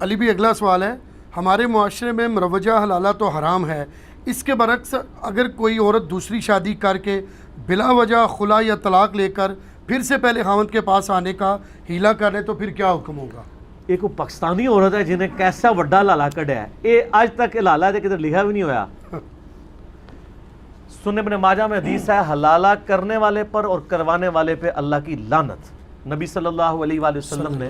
علی بھی اگلا سوال ہے، ہمارے معاشرے میں مروجہ حلالہ تو حرام ہے، اس کے برعکس اگر کوئی عورت دوسری شادی کر کے بلا وجہ خلا یا طلاق لے کر پھر سے پہلے خاوند کے پاس آنے کا ہیلا کرے تو پھر کیا حکم ہوگا؟ ایک وہ پاکستانی عورت ہے جنہیں کیسا وڈا لالا کڈیا ہے، یہ آج تک حلالہ دے کدھر لکھا بھی نہیں ہویا۔ سنن ابن ماجہ میں حدیث ہے، حلالہ کرنے والے پر اور کروانے والے پہ اللہ کی لعنت، نبی صلی اللہ علیہ وآلہ وسلم نے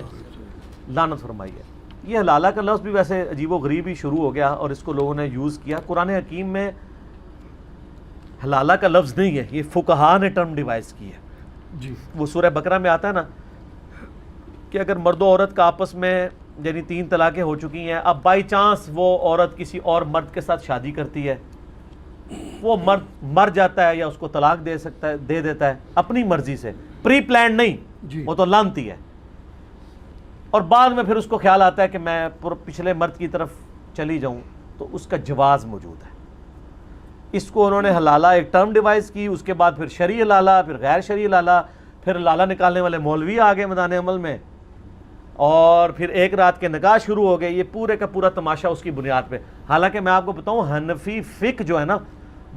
لعنت فرمائی ہے۔ یہ حلالہ کا لفظ بھی ویسے عجیب و غریب ہی شروع ہو گیا اور اس کو لوگوں نے یوز کیا۔ قرآن حکیم میں حلالہ کا لفظ نہیں ہے، یہ فقہا نے ٹرم ڈیوائز کی ہے۔ جی وہ سورہ بقرہ میں آتا ہے نا کہ اگر مرد و عورت کا آپس میں یعنی 3 طلاقیں ہو چکی ہیں، اب بائی چانس وہ عورت کسی اور مرد کے ساتھ شادی کرتی ہے، وہ مرد مر جاتا ہے یا اس کو طلاق دے دیتا ہے اپنی مرضی سے، پری پلانڈ نہیں، جی وہ تو لعنتی ہے، اور بعد میں پھر اس کو خیال آتا ہے کہ میں پچھلے مرد کی طرف چلی جاؤں، تو اس کا جواز موجود ہے۔ اس کو انہوں نے حلالہ ایک ٹرم ڈیوائز کی، اس کے بعد پھر شرعی حلالہ، پھر غیر شرعی حلالہ، پھر حلالہ نکالنے والے مولوی آ گئے میدان عمل میں، اور پھر ایک رات کے نکاح شروع ہو گئے۔ یہ پورے کا پورا تماشا اس کی بنیاد پہ۔ حالانکہ میں آپ کو بتاؤں حنفی فقہ جو ہے نا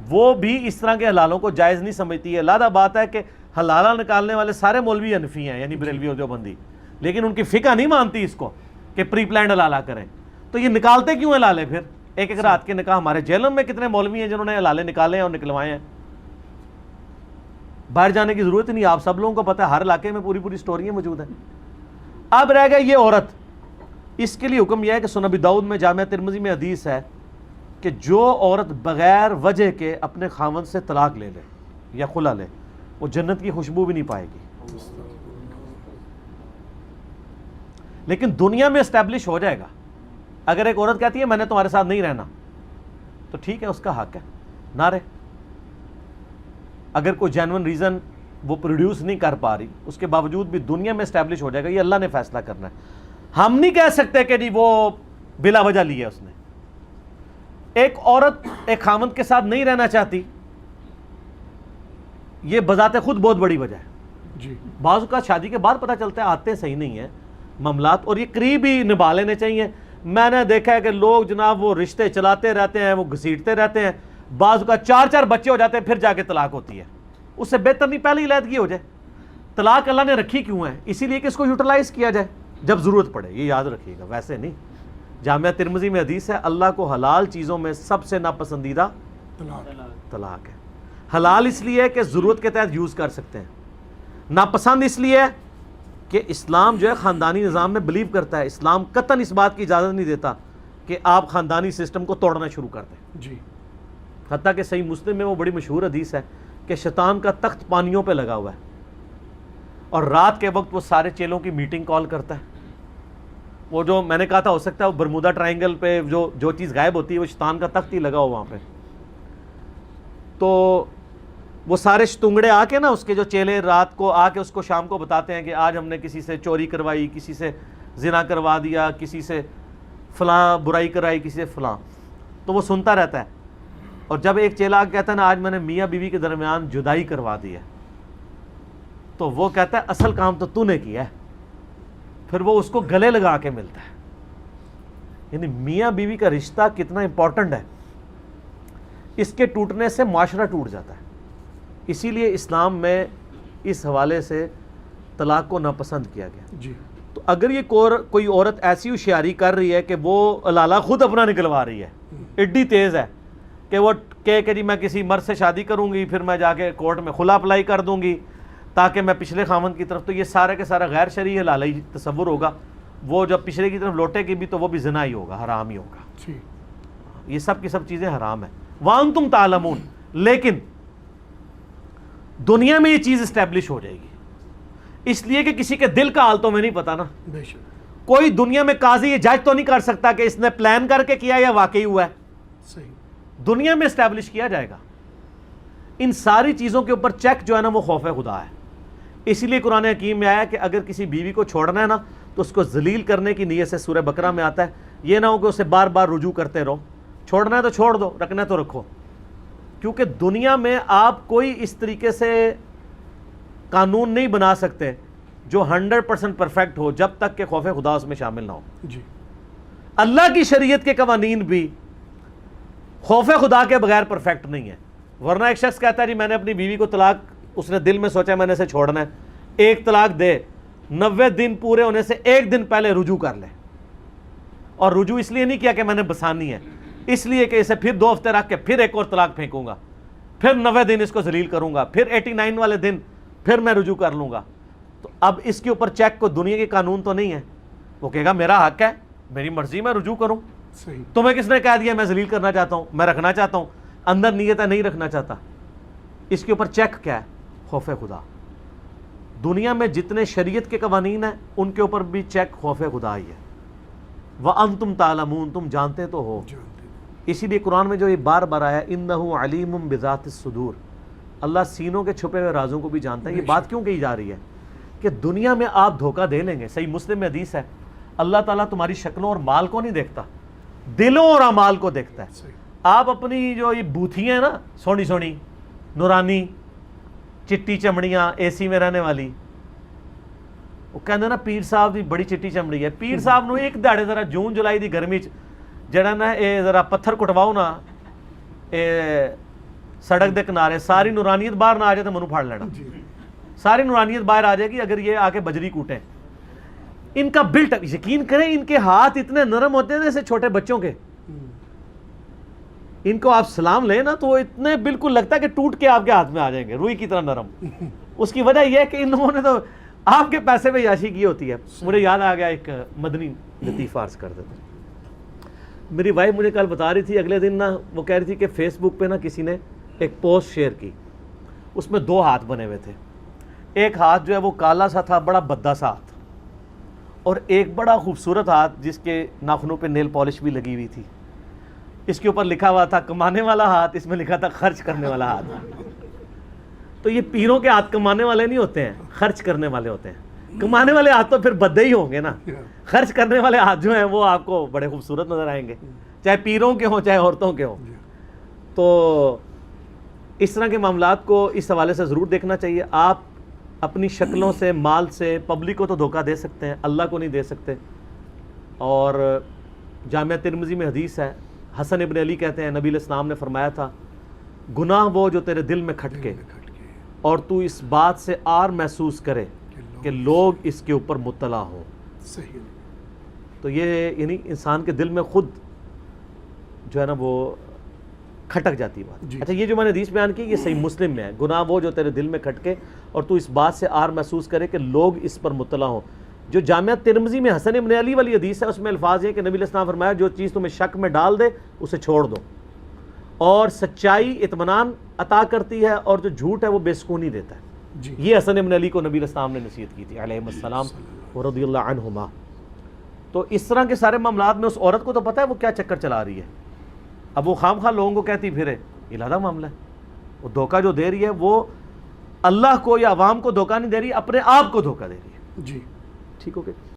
وہ بھی اس طرح کے حلالوں کو جائز نہیں سمجھتی ہے۔ علیحدہ بات ہے کہ حلالہ نکالنے والے سارے مولوی حنفی ہیں، یعنی بریلوی اور دیوبندی، لیکن ان کی فقہ نہیں مانتی اس کو کہ پری پلانڈ حلالہ کریں۔ تو یہ نکالتے کیوں حلالے پھر؟ ایک رات کے نکاح ہمارے جیلوں میں کتنے مولوی ہیں جنہوں نے حلالے نکالے ہیں اور نکلوائے ہیں۔ باہر جانے کی ضرورت نہیں، آپ سب لوگوں کو پتہ ہے، ہر علاقے میں پوری سٹوریاں موجود ہیں۔ اب رہ گیا یہ عورت، اس کے لیے حکم یہ ہے کہ سنن ابی داؤد میں، جامعہ ترمذی میں حدیث ہے کہ جو عورت بغیر وجہ کے اپنے خاوند سے طلاق لے لے یا خلا لے، وہ جنت کی خوشبو بھی نہیں پائے گی۔ لیکن دنیا میں اسٹیبلش ہو جائے گا۔ اگر ایک عورت کہتی ہے میں نے تمہارے ساتھ نہیں رہنا، تو ٹھیک ہے، اس کا حق ہے، نہ رہے۔ اگر کوئی جینون ریزن وہ پروڈیوس نہیں کر پا رہی، اس کے باوجود بھی دنیا میں اسٹیبلش ہو جائے گا، یہ اللہ نے فیصلہ کرنا ہے۔ ہم نہیں کہہ سکتے کہ جی وہ بلا وجہ لی ہے اس نے۔ ایک عورت ایک خاوند کے ساتھ نہیں رہنا چاہتی، یہ بذات خود بہت بڑی وجہ ہے۔ جی بعض اوقات شادی کے بعد پتہ چلتا ہے آتے صحیح نہیں ہیں معاملات، اور یہ قریب ہی نبھا لینے چاہیے۔ میں نے دیکھا ہے کہ لوگ جناب وہ رشتے چلاتے رہتے ہیں، وہ گھسیٹتے رہتے ہیں، بعض اوقات 4 بچے ہو جاتے ہیں، پھر جا کے طلاق ہوتی ہے۔ اس سے بہتر نہیں پہلے علیحدگی ہو جائے۔ طلاق اللہ نے رکھی کیوں ہے؟ اسی لیے کہ اس کو یوٹیلائز کیا جائے جب ضرورت پڑے، یہ یاد رکھیے گا، ویسے نہیں۔ جامعہ ترمذی میں حدیث ہے، اللہ کو حلال چیزوں میں سب سے ناپسندیدہ طلاق ہے۔ حلال اس لیے کہ ضرورت کے تحت یوز کر سکتے ہیں، ناپسند اس لیے کہ اسلام جو ہے خاندانی نظام میں بلیو کرتا ہے۔ اسلام قطعاً اس بات کی اجازت نہیں دیتا کہ آپ خاندانی سسٹم کو توڑنا شروع کر دیں۔ جی حتیٰ کہ صحیح مسلم میں وہ بڑی مشہور حدیث ہے کہ شیطان کا تخت پانیوں پہ لگا ہوا ہے، اور رات کے وقت وہ سارے چیلوں کی میٹنگ کال کرتا ہے۔ وہ جو میں نے کہا تھا ہو سکتا ہے وہ برمودا ٹرائنگل پہ جو چیز غائب ہوتی ہے وہ شیطان کا تخت ہی لگا ہو وہاں پہ۔ تو وہ سارے شتونگڑے آ کے نا، اس کے جو چیلے رات کو آ کے اس کو شام کو بتاتے ہیں کہ آج ہم نے کسی سے چوری کروائی، کسی سے زنا کروا دیا، کسی سے فلاں برائی کرائی، کسی سے فلاں۔ تو وہ سنتا رہتا ہے، اور جب ایک چیلا آ کے کہتا ہے نا آج میں نے میاں بیوی کے درمیان جدائی کروا دی ہے، تو وہ کہتا ہے اصل کام تو نے کیا ہے۔ پھر وہ اس کو گلے لگا کے ملتا ہے۔ یعنی میاں بیوی کا رشتہ کتنا امپورٹنٹ ہے، اس کے ٹوٹنے سے معاشرہ ٹوٹ جاتا ہے۔ اسی لیے اسلام میں اس حوالے سے طلاق کو ناپسند کیا گیا۔ جی تو اگر یہ کوئی عورت ایسی ہوشیاری کر رہی ہے کہ وہ حلالہ خود اپنا نکلوا رہی ہے، ایڈی تیز ہے کہ وہ کہ جی میں کسی مرد سے شادی کروں گی، پھر میں جا کے کورٹ میں خلا اپلائی کر دوں گی تاکہ میں پچھلے خاوند کی طرف، تو یہ سارا کے سارا غیر شرعی حلالہ ہی تصور ہوگا۔ وہ جب پچھلے کی طرف لوٹے گی بھی تو وہ بھی زنا ہی ہوگا، حرام ہی ہوگا۔ جی یہ سب کی سب چیزیں حرام ہیں، وَأَنْتُمْ تَعْلَمُونَ۔ لیکن دنیا میں یہ چیز اسٹیبلش ہو جائے گی، اس لیے کہ کسی کے دل کا حال تو میں نہیں پتا نا۔ بے شک کوئی دنیا میں قاضی یہ جج تو نہیں کر سکتا کہ اس نے پلان کر کے کیا یا واقعی ہوا ہے۔ صحیح دنیا میں اسٹیبلش کیا جائے گا۔ ان ساری چیزوں کے اوپر چیک جو ہے نا وہ خوف خدا ہے۔ اسی لیے قرآن حکیم میں آیا کہ اگر کسی بیوی کو چھوڑنا ہے نا تو اس کو ذلیل کرنے کی نیت سے، سورہ بقرہ میں آتا ہے، یہ نہ ہو کہ اسے بار بار رجوع کرتے رہو۔ چھوڑنا ہے تو چھوڑ دو، رکھنا ہے تو رکھو، کیونکہ دنیا میں آپ کوئی اس طریقے سے قانون نہیں بنا سکتے جو 100% پرفیکٹ ہو جب تک کہ خوف خدا اس میں شامل نہ ہو۔ جی اللہ کی شریعت کے قوانین بھی خوف خدا کے بغیر پرفیکٹ نہیں ہے. ورنہ ایک شخص کہتا ہے جی میں نے اپنی بیوی کو طلاق, اس نے دل میں سوچا میں نے اسے چھوڑنا ہے, ایک طلاق دے, 90 دن پورے ہونے سے ایک دن پہلے رجوع کر لے. اور رجوع اس لیے نہیں کیا کہ میں نے بسانی ہے, اس لیے کہ اسے پھر 2 ہفتے رکھ کے پھر ایک اور طلاق پھینکوں گا, پھر 90 دن اس کو ذلیل کروں گا, پھر 89 والے دن پھر میں رجوع کر لوں گا. تو اب اس کے اوپر چیک کو دنیا کے قانون تو نہیں ہے, وہ کہے گا میرا حق ہے, میری مرضی میں رجوع کروں. صحیح. تمہیں کس نے کہہ دیا میں ذلیل کرنا چاہتا ہوں, میں رکھنا چاہتا ہوں, اندر نیت ہے نہیں رکھنا چاہتا. اس کے اوپر چیک کیا ہے؟ خوف خدا. دنیا میں جتنے شریعت کے قوانین ہیں ان کے اوپر بھی چیک خوف خدا ہی ہے. وَأَنْتُمْ تَعْلَمُونَ, تم جانتے تو ہو. اسی لیے قرآن میں جو یہ بار بار آیا اِنَّهُ عَلِيمٌ بِذَاتِ الصُّدُورِ, اللہ سینوں کے چھپے ہوئے رازوں کو بھی جانتا ہے. یہ بات کیوں کہی جا رہی ہے کہ دنیا میں آپ دھوکہ دے لیں گے. صحیح مسلم میں حدیث ہے, اللہ تعالیٰ تمہاری شکلوں اور مال کو نہیں دیکھتا, دلوں اور اعمال کو دیکھتا ہے. آپ اپنی جو یہ بوتھی ہیں نا, سونی سونی نورانی چٹی چمڑیاں اے سی میں رہنے والی, وہ کہتے نا پیر صاحب دی بڑی چٹی چمڑی ہے. پیر صاحب نو ایک دہڑے ذرا جون جولائی دی گرمی جڑا نا اے ذرا پتھر کٹواؤ نا اے سڑک دے کنارے, ساری نورانیت باہر نہ آ جائے تو منو پھاڑ لینا. ساری نورانیت باہر آ جائے گی اگر یہ آ کے بجری کوٹیں. ان کا بلٹ اپ, یقین کریں ان کے ہاتھ اتنے نرم ہوتے ہیں جیسے چھوٹے بچوں کے. ان کو آپ سلام لیں نا تو وہ اتنے بالکل لگتا ہے کہ ٹوٹ کے آپ کے ہاتھ میں آ جائیں گے, روئی کی طرح نرم. اس کی وجہ یہ ہے کہ انہوں نے تو آپ کے پیسے پہ عیاشی کی ہوتی ہے. مجھے یاد آ گیا ایک مدنی لطیفہ عرض کر دیتا. میری وائف مجھے کل بتا رہی تھی, اگلے دن نا وہ کہہ رہی تھی کہ فیس بک پہ نا کسی نے ایک پوسٹ شیئر کی, اس میں 2 ہاتھ بنے ہوئے تھے. ایک ہاتھ جو ہے وہ کالا سا تھا, بڑا بدا سا ہاتھ, اور ایک بڑا خوبصورت ہاتھ جس کے ناخنوں پہ نیل پالش بھی لگی ہوئی تھی. اس کے اوپر لکھا ہوا تھا کمانے والا ہاتھ, اس میں لکھا تھا خرچ کرنے والا ہاتھ. تو یہ پیروں کے ہاتھ کمانے والے نہیں ہوتے ہیں, خرچ کرنے والے ہوتے ہیں. کمانے والے ہاتھ تو پھر بدے ہی ہوں گے نا, خرچ کرنے والے ہاتھ جو ہیں وہ آپ کو بڑے خوبصورت نظر آئیں گے, چاہے پیروں کے ہوں چاہے عورتوں کے ہوں. تو اس طرح کے معاملات کو اس حوالے سے ضرور دیکھنا چاہیے. آپ اپنی شکلوں سے, مال سے پبلک کو تو دھوکہ دے سکتے ہیں, اللہ کو نہیں دے سکتے. اور جامعہ ترمذی میں حدیث ہے, حسن ابن علی کہتے ہیں نبی علیہ السلام نے فرمایا تھا, گناہ وہ جو تیرے دل میں کھٹکے اور تو اس بات سے آر محسوس کرے کہ لوگ اس کے اوپر مطلع ہوں. صحیح. تو یہ یعنی انسان کے دل میں خود جو ہے نا وہ کھٹک جاتی ہے بات. اچھا, یہ جو میں نے حدیث بیان کی یہ صحیح مسلم میں ہے, گناہ وہ جو تیرے دل میں کھٹکے اور تو اس بات سے آر محسوس کرے کہ لوگ اس پر مطلع ہوں. جو جامعہ ترمذی میں حسن ابن علی والی حدیث ہے اس میں الفاظ یہ کہ نبی علیہ السلام فرمایا جو چیز تمہیں شک میں ڈال دے اسے چھوڑ دو, اور سچائی اطمینان عطا کرتی ہے اور جو جھوٹ ہے وہ بے سکونی دیتا ہے. یہ حسن ابن علی کو نبی علیہ السلام نے نصیحت کی تھی علیہ السلام ورضی اللہ عنہما. تو اس طرح کے سارے معاملات میں اس عورت کو تو پتہ ہے وہ کیا چکر چلا رہی ہے. اب وہ خام خواہ لوگوں کو کہتی پھرے, یہ علیحدہ معاملہ ہے. وہ دھوکہ جو دے رہی ہے وہ اللہ کو یا عوام کو دھوکہ نہیں دے رہی, اپنے آپ کو دھوکہ دے رہی ہے. جی ٹھیک ہو گیا.